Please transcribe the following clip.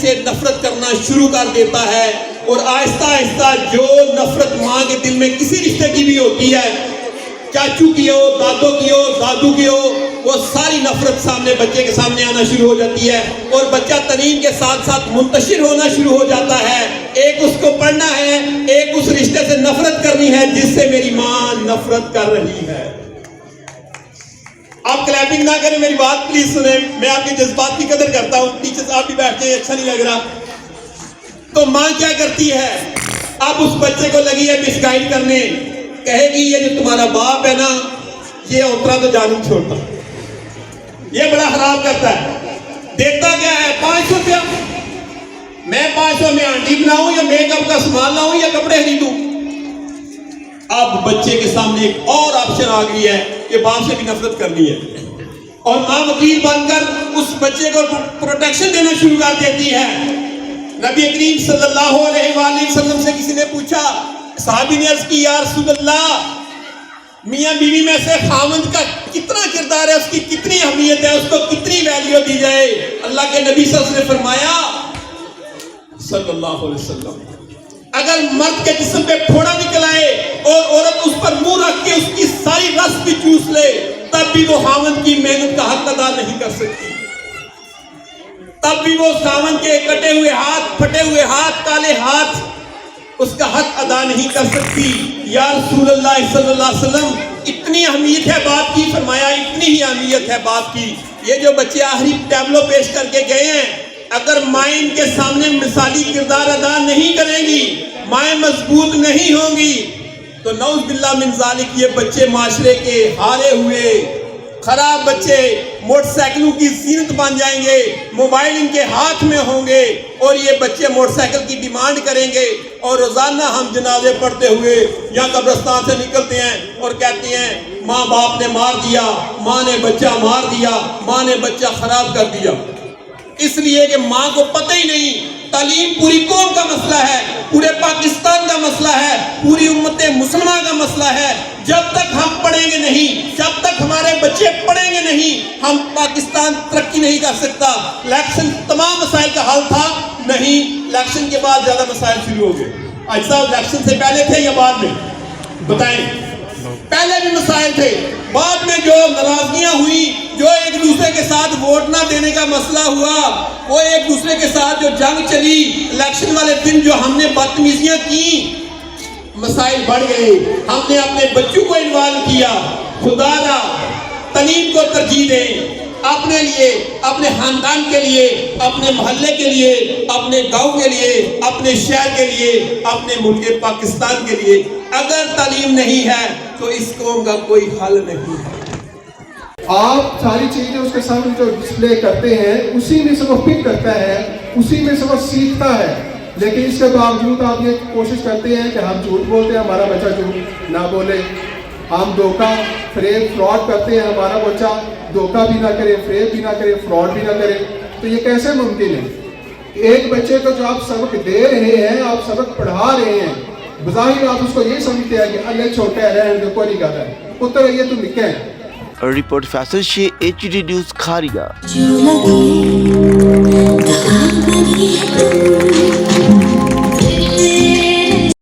سے نفرت کرنا شروع کر دیتا ہے، اور آہستہ آہستہ جو نفرت ماں کے دل میں کسی رشتے کی بھی ہوتی ہے، چاچو کی ہو، دادو کی ہو، دادو کی ہو، وہ ساری نفرت سامنے بچے کے سامنے آنا شروع ہو جاتی ہے، اور بچہ تنین کے ساتھ ساتھ منتشر ہونا شروع ہو جاتا ہے۔ ایک اس کو پڑھنا ہے، ایک اس رشتے سے نفرت کرنی ہے جس سے میری ماں نفرت کر رہی ہے۔ آپ کلیپنگ نہ کریں، میری بات پلیز سنیں، میں آپ کے جذبات کی قدر کرتا ہوں۔ ٹیچرز آپ بھی بیٹھ جائیں، اچھا نہیں لگ رہا۔ تو ماں کیا کرتی ہے؟ اب اس بچے کو لگی ہے مس گائیڈ کرنے، کہے گی یہ جو تمہارا باپ ہے نا، یہ اترا تو جانو چھوڑتا، یہ بڑا خراب کرتا ہے۔ دیتا کیا ہے؟ 500 روپیہ۔ میں 500 میں آنٹی بناؤں یا میک اپ کا سامان لاؤں یا کپڑے خریدوں؟ اب بچے کے سامنے ایک اور آپشن آ گئی ہے کہ باپ سے بھی نفرت کرنی ہے، اور ماں وکیل بن کر اس بچے کو پروٹیکشن دینا شروع کر دیتی ہے۔ نبی کریم صلی اللہ علیہ وآلہ وسلم سے کسی نے پوچھا، صحابی نے عرض کی یا رسول اللہ، میاں بیوی میں سے خاوند کا کتنا کردار ہے، اس کی کتنی اہمیت ہے، اس کو کتنی ویلیو دی جائے؟ اللہ کے نبی صلی اللہ علیہ وسلم نے فرمایا صلی اللہ علیہ وسلم، اگر مرد کے جسم پہ پھوڑا نکل آئے اور عورت اس پر منہ رکھ کے اس کی ساری رس بھی چوس لے، تب بھی وہ خاوند کی محنت کا حق ادا نہیں کر سکتی، تب بھی وہ خاوند کے کٹے ہوئے ہاتھ، پھٹے ہوئے ہاتھ، کالے ہاتھ اس کا حق ادا نہیں کر سکتی۔ یا رسول اللہ صلی اللہ علیہ وسلم، اتنی اہمیت ہے باپ کی؟ فرمایا اتنی ہی اہمیت ہے باپ کی۔ یہ جو بچے آخری ٹیبلو پیش کر کے گئے ہیں، اگر مائیں ان کے سامنے مثالی کردار ادا نہیں کریں گی، مائیں مضبوط نہیں ہوں گی، تو نعوذ باللہ من ذالک یہ بچے معاشرے کے ہارے ہوئے خراب بچے موٹر سائیکلوں کی زینت بن جائیں گے، موبائل ان کے ہاتھ میں ہوں گے، اور یہ بچے موٹر سائیکل کی ڈیمانڈ کریں گے، اور روزانہ ہم جنازے پڑھتے ہوئے یا قبرستان سے نکلتے ہیں اور کہتے ہیں ماں باپ نے مار دیا، ماں نے بچہ مار دیا، ماں نے بچہ خراب کر دیا۔ اس لیے کہ ماں کو پتہ ہی نہیں، تعلیم پوری قوم کا مسئلہ ہے، پورے پاکستان کا مسئلہ ہے، پوری امت مسلمہ کا مسئلہ ہے۔ جب تک ہم پڑھیں گے نہیں، جب تک ہمارے بچے پڑھیں گے نہیں، ہم پاکستان ترقی نہیں کر سکتا۔ الیکشن تمام مسائل کا حل تھا نہیں، الیکشن کے بعد زیادہ مسائل شروع ہو گئے۔ آج صاحب الیکشن سے پہلے تھے یا بعد میں؟ بتائیں۔ پہلے بھی مسائل تھے، بعد میں جو ناراضگیاں ہوئی، جو ایک دوسرے کے ساتھ ووٹ نہ دینے کا مسئلہ ہوا، وہ ایک دوسرے کے ساتھ جو جنگ چلی، الیکشن والے دن جو ہم نے بدتمیزیاں کی، مسائل بڑھ گئے۔ ہم نے اپنے بچوں کو انوالو کیا۔ خدا را تعلیم کو ترجیح دیں، اپنے لیے، اپنے خاندان کے لیے، اپنے محلے کے لیے، اپنے گاؤں کے لیے، اپنے شہر کے لیے، اپنے ملک پاکستان کے لیے۔ اگر تعلیم نہیں ہے تو اس قوم کا کوئی حل نہیں ہے۔ آپ ساری چیزیں اس کے سامنے جو ڈسپلے کرتے ہیں، اسی میں سے وہ پک کرتا ہے، اسی میں سے وہ سیکھتا ہے، لیکن اس کے باوجود آپ یہ کوشش کرتے ہیں کہ ہم جھوٹ بولتے ہیں، ہمارا بچہ جھوٹ نہ بولے، ہم دھوکہ فریب فراڈ کرتے ہیں، ہمارا بچہ دھوکہ بھی نہ کرے، فریب بھی نہ کرے، فراڈ بھی نہ کرے۔ تو یہ کیسے ممکن ہے؟ ایک بچے کو جو آپ سبق دے رہے ہیں، آپ سبق پڑھا رہے ہیں، بظاہر آپ اس کو یہ سمجھتے ہیں کہ اللہ چھوٹا ہے، رہنے دو، کوئی نہیں کہتا ہے، پتر یہ تو نکے ہیں۔ رپورٹ فیصل شیخ، HD نیوز کھاریا۔